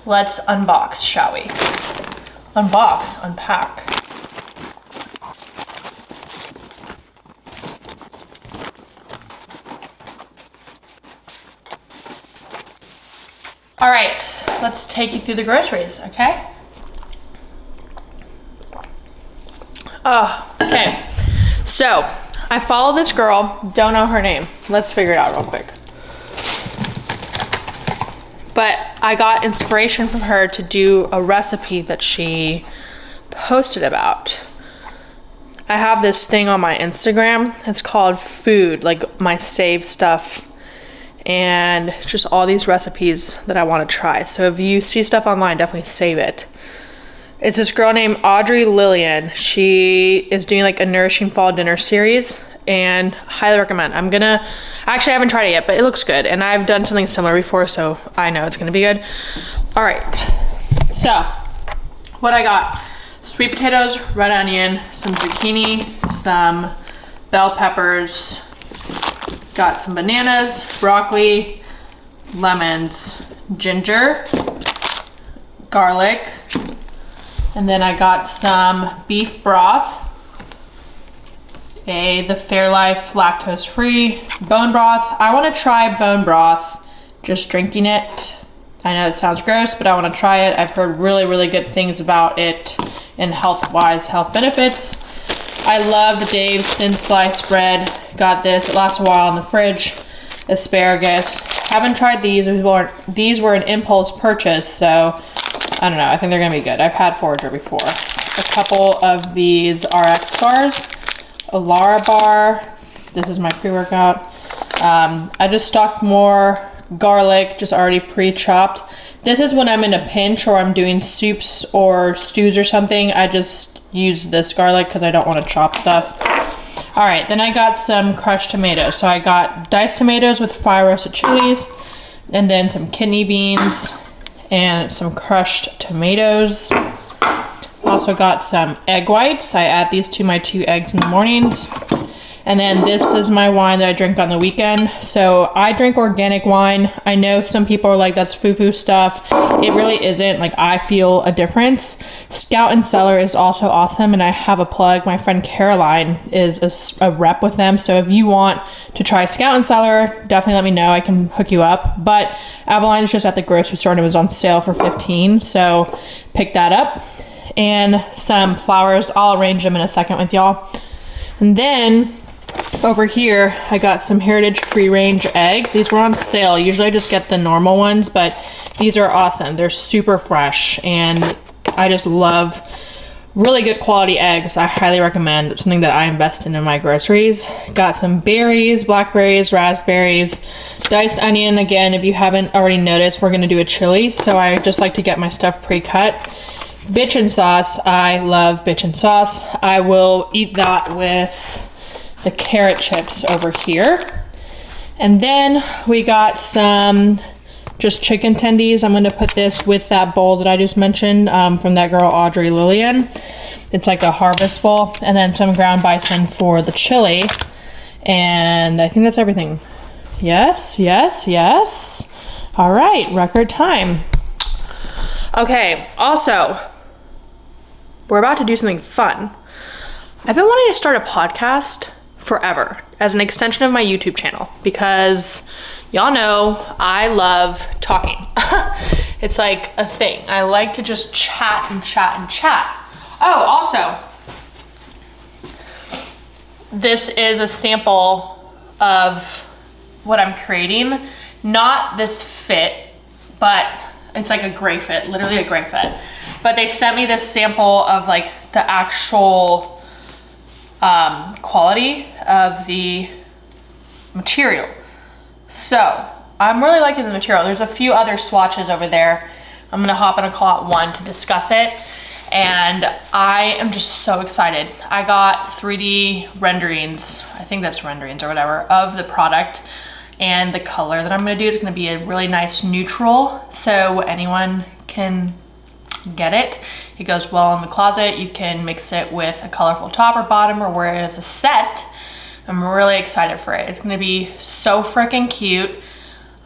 let's unbox, shall we? Unbox, unpack. All right, let's take you through the groceries, okay? Okay, so I follow this girl, don't know her name. Let's figure it out real quick. But I got inspiration from her to do a recipe that she posted about. I have this thing on my Instagram. It's called Food, like my saved stuff. And it's just all these recipes that I want to try. So if you see stuff online, definitely save it. It's this girl named Audrey Lillian. She is doing like a Nourishing Fall Dinner series and highly recommend. Actually I haven't tried it yet, but it looks good. And I've done something similar before, so I know it's gonna be good. All right, so what I got: sweet potatoes, red onion, some zucchini, some bell peppers, got some bananas, broccoli, lemons, ginger, garlic, and then I got some beef broth, the Fairlife lactose-free bone broth. I want to try bone broth, just drinking it. I know it sounds gross, but I want to try it. I've heard really, really good things about it and health benefits. I love the Dave's thin sliced bread. Got this, it lasts a while in the fridge. Asparagus, haven't tried these. These were an impulse purchase, so I don't know, I think they're gonna be good. I've had Forager before. A couple of these RX bars, a Lara bar. This is my pre-workout. I just stocked more garlic, just already pre-chopped. This is when I'm in a pinch or I'm doing soups or stews or something. I just use this garlic because I don't want to chop stuff. All right, then I got some crushed tomatoes. So I got diced tomatoes with fire roasted chilies, and then some kidney beans, and some crushed tomatoes. Also got some egg whites. I add these to my 2 eggs in the mornings. And then this is my wine that I drink on the weekend. So I drink organic wine. I know some people are like, that's foo-foo stuff. It really isn't. Like, I feel a difference. Scout and Cellar is also awesome, and I have a plug. My friend Caroline is a rep with them. So if you want to try Scout and Cellar, definitely let me know. I can hook you up. But Avalon is just at the grocery store and it was on sale for $15. So pick that up. And some flowers. I'll arrange them in a second with y'all. And then over here, I got some Heritage free range eggs. These were on sale. Usually I just get the normal ones, but these are awesome. They're super fresh, and I just love really good quality eggs. I highly recommend. It's something that I invest in my groceries. Got some berries, blackberries, raspberries, diced onion. Again, if you haven't already noticed, we're gonna do a chili, so I just like to get my stuff pre-cut. Bitchin' sauce. I love bitchin' sauce. I will eat that with the carrot chips over here. And then we got some just chicken tendies. I'm gonna put this with that bowl that I just mentioned from that girl, Audrey Lillian. It's like a harvest bowl. And then some ground bison for the chili. And I think that's everything. Yes, yes, yes. All right, record time. Okay, also, we're about to do something fun. I've been wanting to start a podcast forever as an extension of my YouTube channel because y'all know I love talking. It's like a thing. I like to just chat and chat and chat. Oh, also, this is a sample of what I'm creating. Not this fit, but it's like a gray fit, literally a gray fit. But they sent me this sample of like the actual quality of the material. So I'm really liking the material. There's a few other swatches over there. I'm gonna hop on a call at one to discuss it. And I am just so excited. I got 3D renderings, I think that's renderings or whatever, of the product. And the color that I'm gonna do is gonna be a really nice neutral, so anyone can get it. It goes well in the closet. You can mix it with a colorful top or bottom or wear it as a set. I'm really excited for it. It's gonna be so freaking cute.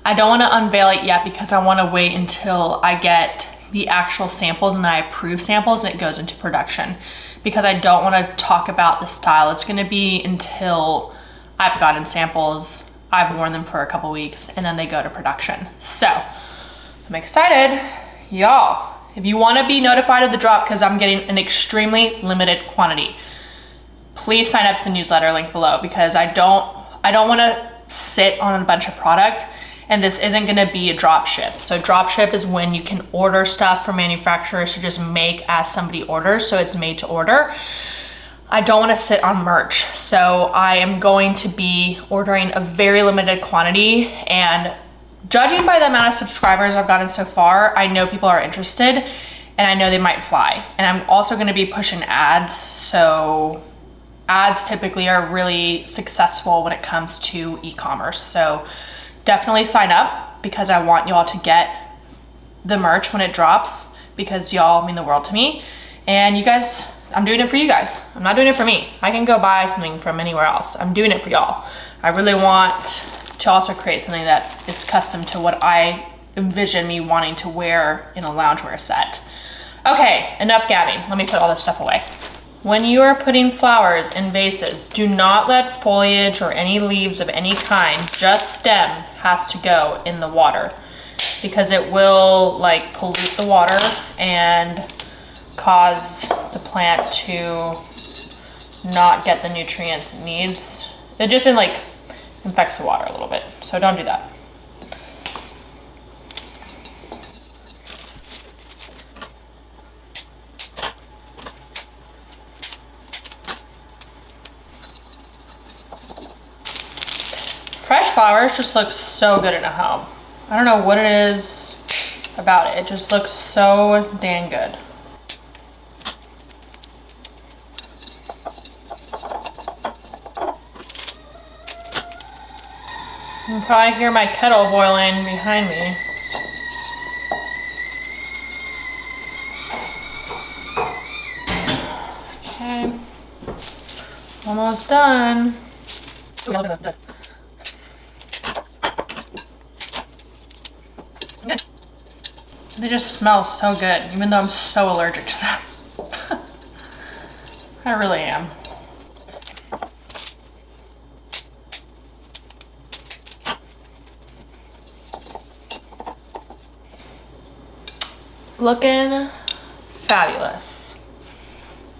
I don't wanna unveil it yet because I wanna wait until I get the actual samples and I approve samples and it goes into production, because I don't wanna talk about the style. It's gonna be until I've gotten samples, I've worn them for a couple weeks, and then they go to production. So I'm excited. Y'all, if you wanna be notified of the drop, because I'm getting an extremely limited quantity, please sign up to the newsletter link below, because I don't wanna sit on a bunch of product, and this isn't gonna be a drop ship. So drop ship is when you can order stuff from manufacturers to just make as somebody orders, so it's made to order. I don't want to sit on merch, so I am going to be ordering a very limited quantity, and judging by the amount of subscribers I've gotten so far, I know people are interested and I know they might fly. And I'm also going to be pushing ads, so ads typically are really successful when it comes to e-commerce. So definitely sign up, because I want y'all to get the merch when it drops, because y'all mean the world to me. And you guys, I'm doing it for you guys. I'm not doing it for me. I can go buy something from anywhere else. I'm doing it for y'all. I really want to also create something that is custom to what I envision me wanting to wear in a loungewear set. Okay, enough gabbing. Let me put all this stuff away. When you are putting flowers in vases, do not let foliage or any leaves of any kind, just stem, has to go in the water, because it will like pollute the water and cause the plant to not get the nutrients it needs. It just like infects the water a little bit, so don't do that. Fresh flowers just look so good in a home. I don't know what it is about it. It just looks so dang good. You can probably hear my kettle boiling behind me. Okay, almost done. They just smell so good, even though I'm so allergic to them. I really am. Looking fabulous.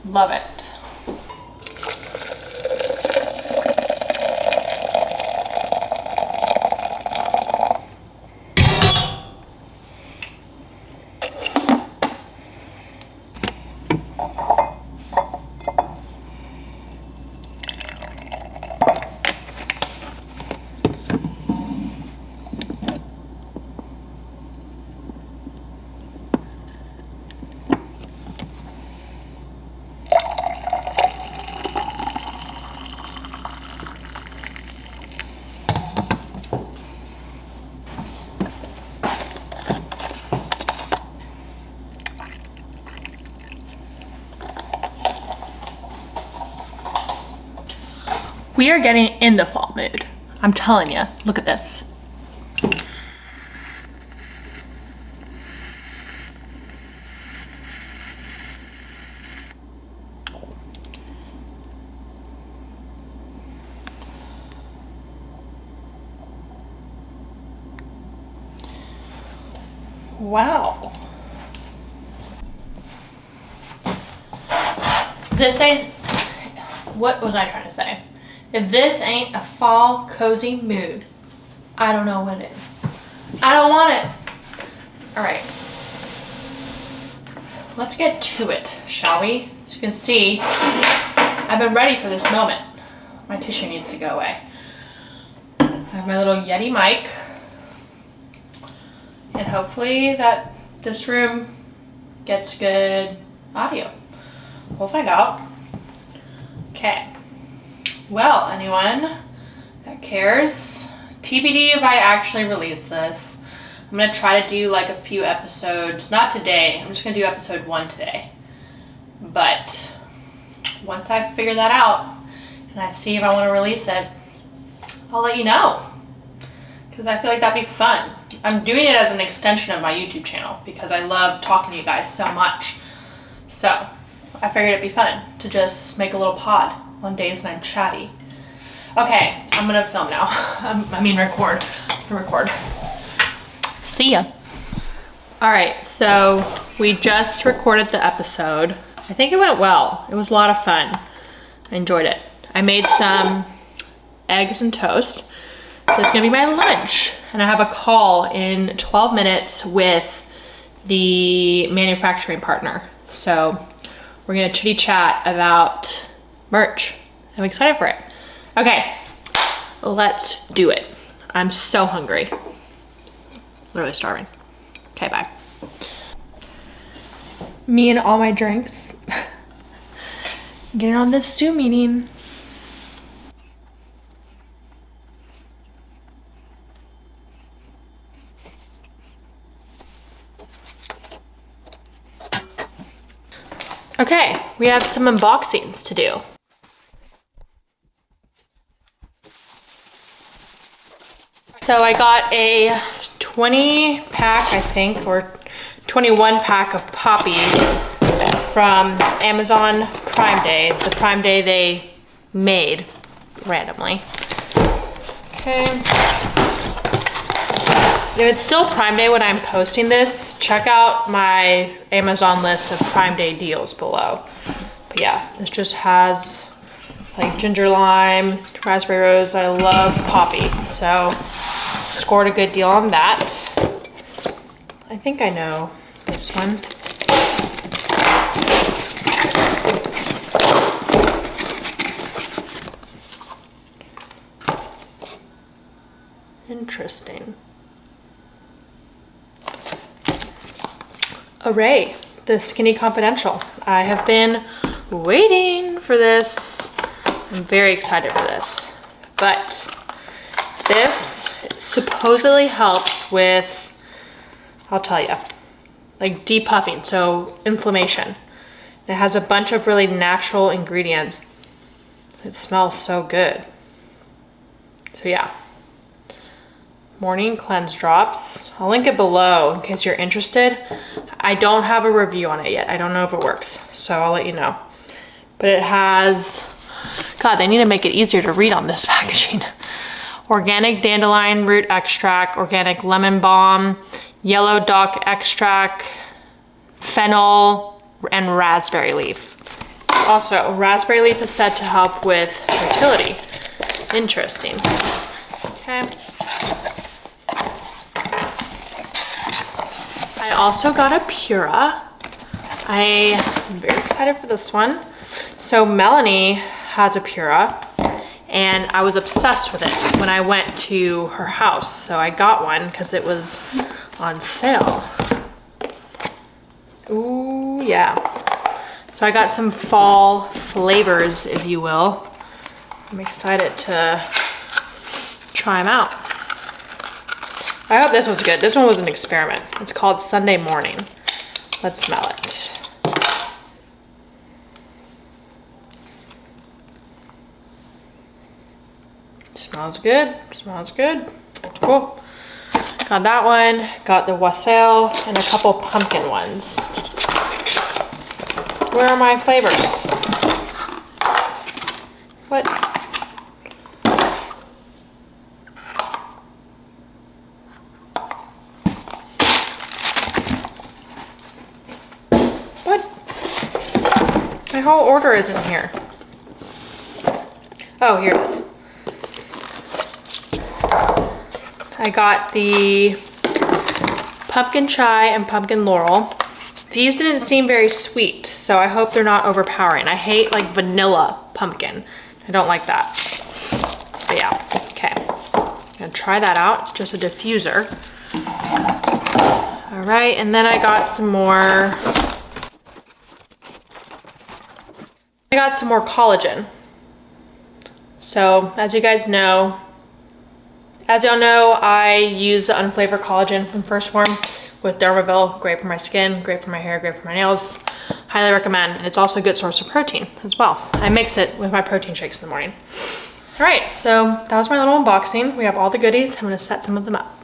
Love it. We are getting in the fall mood. I'm telling you, look at this. Wow. This is, what was I trying to say? If this ain't a fall cozy mood, I don't know what it is. I don't want it. All right. Let's get to it, shall we? As you can see, I've been ready for this moment. My tissue needs to go away. I have my little Yeti mic. And hopefully that this room gets good audio. We'll find out. Okay. Well, anyone that cares, TBD if I actually release this. I'm gonna try to do like a few episodes, not today, I'm just gonna do episode 1 today. But once I figure that out and I see if I wanna release it, I'll let you know. Because I feel like that'd be fun. I'm doing it as an extension of my YouTube channel because I love talking to you guys so much. So I figured it'd be fun to just make a little pod on days when I'm chatty. Okay, I'm gonna film now. I mean record. See ya. All right, so we just recorded the episode. I think it went well. It was a lot of fun. I enjoyed it. I made some eggs and toast. That's gonna be my lunch. And I have a call in 12 minutes with the manufacturing partner. So we're gonna chitty chat about merch. I'm excited for it. Okay, let's do it. I'm so hungry. Literally starving. Okay, bye. Me and all my drinks. Getting on this Zoom meeting. Okay, we have some unboxings to do. So I got a 20 pack, I think, or 21 pack of Poppy from Amazon Prime Day, the Prime Day they made randomly. Okay. If it's still Prime Day when I'm posting this, check out my Amazon list of Prime Day deals below. But yeah, this just has like ginger lime, raspberry rose. I love Poppy, so scored a good deal on that. I think I know this one. Interesting. Array, the Skinny Confidential. I have been waiting for this. I'm very excited for this. But this supposedly helps with, I'll tell you, like depuffing, so inflammation. It has a bunch of really natural ingredients. It smells so good. So yeah. Morning cleanse drops. I'll link it below in case you're interested. I don't have a review on it yet. I don't know if it works, so I'll let you know. But it has, God, they need to make it easier to read on this packaging. Organic dandelion root extract, organic lemon balm, yellow dock extract, fennel, and raspberry leaf. Also, raspberry leaf is said to help with fertility. Interesting. Okay. I also got a Pura. I am very excited for this one. So Melanie has a Pura, and I was obsessed with it when I went to her house. So I got one because it was on sale. Ooh, yeah. So I got some fall flavors, if you will. I'm excited to try them out. I hope this one's good. This one was an experiment. It's called Sunday Morning. Let's smell it. Smells good. Smells good. Cool. Got that one. Got the wassail and a couple pumpkin ones. Where are my flavors? What? What? My whole order isn't here. Oh, here it is. I got the pumpkin chai and pumpkin laurel. These didn't seem very sweet, so I hope they're not overpowering. I hate like vanilla pumpkin. I don't like that. But yeah, okay. I'm gonna try that out. It's just a diffuser. All right, and then I got some more. I got some more collagen. So as you guys know, as y'all know, I use the unflavored collagen from Phorm with Dermaville. Great for my skin, great for my hair, great for my nails. Highly recommend. And it's also a good source of protein as well. I mix it with my protein shakes in the morning. All right, so that was my little unboxing. We have all the goodies. I'm gonna set some of them up.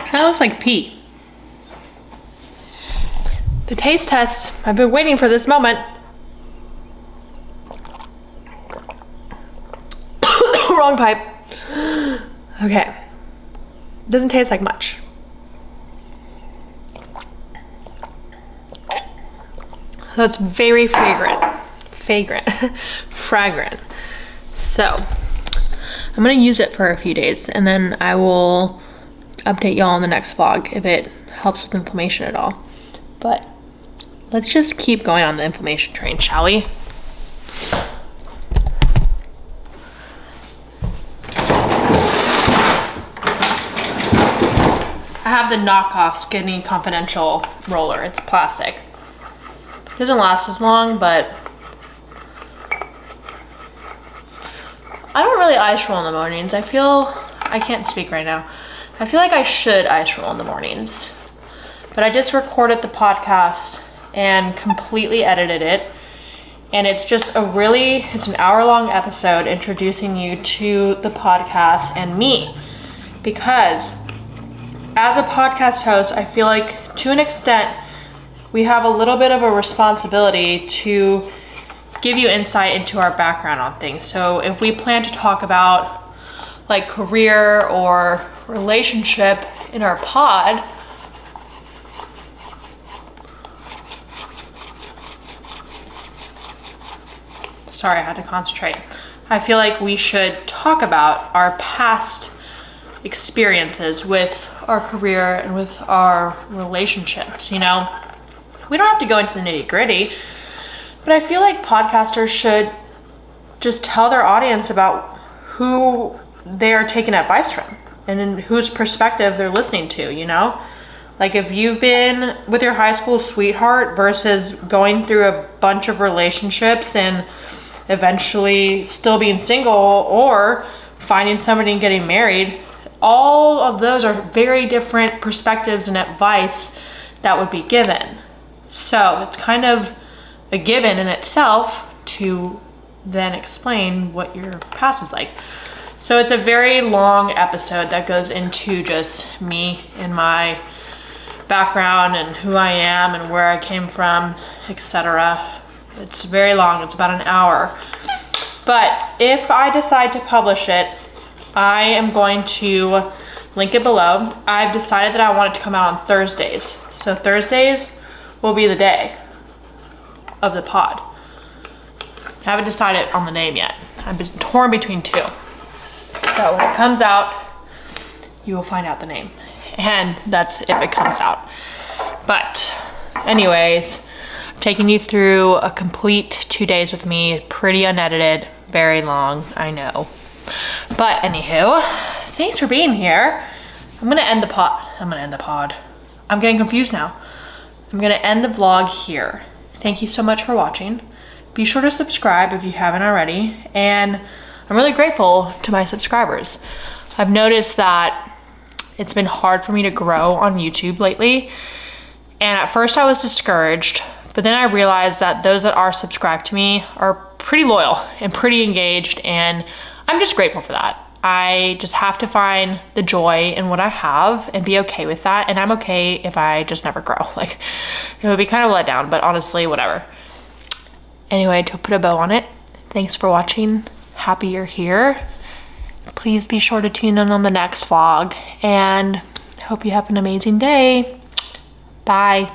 Kind of looks like pea. The taste test. I've been waiting for this moment. Wrong pipe. Okay. Doesn't taste like much. So it's very fragrant. Fragrant. So I'm gonna use it for a few days and then I will update y'all in the next vlog if it helps with inflammation at all. But let's just keep going on the inflammation train, shall we? I have the knockoff Skinny Confidential roller. It's plastic. Doesn't last as long, but I don't really ice roll in the mornings. I can't speak right now. I feel like I should ice roll in the mornings, but I just recorded the podcast and completely edited it. And it's just it's an hour-long episode introducing you to the podcast and me. Because as a podcast host, I feel like to an extent, we have a little bit of a responsibility to give you insight into our background on things. So if we plan to talk about like career or relationship in our pod, sorry, I had to concentrate. I feel like we should talk about our past experiences with our career and with our relationships, you know? We don't have to go into the nitty-gritty, but I feel like podcasters should just tell their audience about who they are taking advice from and in whose perspective they're listening to, you know? Like if you've been with your high school sweetheart versus going through a bunch of relationships and eventually still being single or finding somebody and getting married, all of those are very different perspectives and advice that would be given. So it's kind of a given in itself to then explain what your past is like. So it's a very long episode that goes into just me and my background and who I am and where I came from, etc. It's very long, it's about an hour. But if I decide to publish it, I am going to link it below. I've decided that I want it to come out on Thursdays. So Thursdays will be the day of the pod. I haven't decided on the name yet. I've been torn between two. So when it comes out, you will find out the name. And that's if it comes out. But Anyways, I'm taking you through a complete 2 days with me, pretty unedited, very long, I know. But anywho, thanks for being here. I'm gonna end the pod. I'm getting confused now. I'm gonna end the vlog here. Thank you so much for watching. Be sure to subscribe if you haven't already. And I'm really grateful to my subscribers. I've noticed that it's been hard for me to grow on YouTube lately. And at first I was discouraged, but then I realized that those that are subscribed to me are pretty loyal and pretty engaged, and I'm just grateful for that. I just have to find the joy in what I have and be okay with that. And I'm okay if I just never grow. Like, it would be kind of let down, but honestly, whatever. Anyway, to put a bow on it, thanks for watching. Happy you're here. Please be sure to tune in on the next vlog, and hope you have an amazing day. Bye.